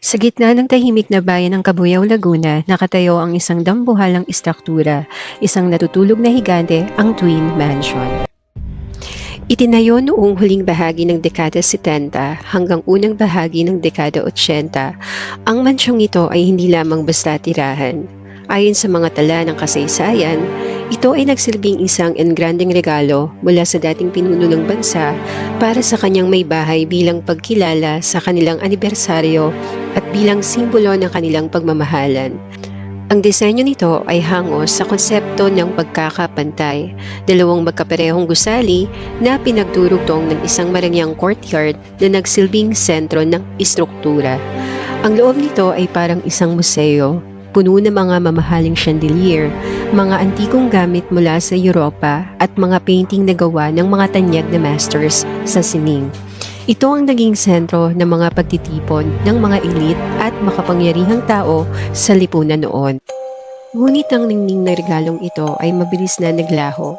Sa gitna ng tahimik na bayan ng Cabuyao, Laguna, nakatayo ang isang dambuhalang istruktura, isang natutulog na higante, ang Twin Mansion. Itinayo noong huling bahagi ng dekada 70 hanggang unang bahagi ng dekada 80, ang mansyong ito ay hindi lamang basta tirahan. Ayon sa mga tala ng kasaysayan, ito ay nagsilbing isang engrandeng regalo mula sa dating pinuno ng bansa para sa kanyang may bahay bilang pagkilala sa kanilang anibersaryo at bilang simbolo ng kanilang pagmamahalan. Ang disenyo nito ay hangos sa konsepto ng pagkakapantay, dalawang magkaparehong gusali na pinagdurugtong ng isang marangyang courtyard na nagsilbing sentro ng istruktura. Ang loob nito ay parang isang museo, puno ng mga mamahaling chandelier, mga antikong gamit mula sa Europa at mga painting na gawa ng mga tanyag na masters sa sining. Ito ang naging sentro ng mga pagtitipon ng mga elite at makapangyarihang tao sa lipunan noon. Ngunit ang ningning na regalong ito ay mabilis na naglaho.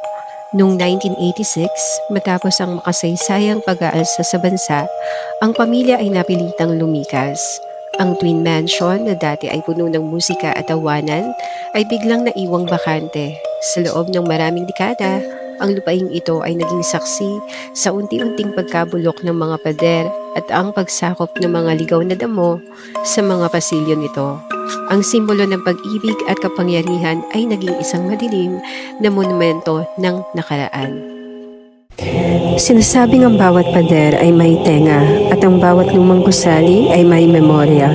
Noong 1986, matapos ang makasaysayang pag-aalsa sa bansa, ang pamilya ay napilitang lumikas. Ang Twin Mansion na dati ay puno ng musika at tawanan ay biglang naiwang bakante. Sa loob ng maraming dekada, ang lupaing ito ay naging saksi sa unti-unting pagkabulok ng mga pader at ang pagsakop ng mga ligaw na damo sa mga pasilyo nito. Ang simbolo ng pag-ibig at kapangyarihan ay naging isang madilim na monumento ng nakaraan. Sinasabing ang bawat pader ay may tenga at ang bawat lumang gusali ay may memorya.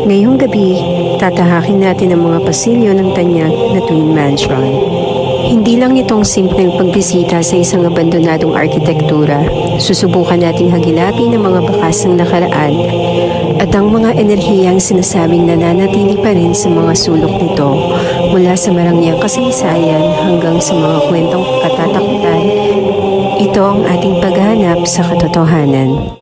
Ngayong gabi, tatahakin natin ang mga pasilyo ng tanyag na Twin Mansion. Hindi lang itong simpleng pagbisita sa isang abandonadong arkitektura. Susubukan nating hagilapin ang mga bakas ng nakaraan at ang mga enerhiyang sinasabing nananatili pa rin sa mga sulok nito mula sa marangyang kasaysayan hanggang sa mga kwentong katatakutan. Ito ang ating paghahanap sa katotohanan.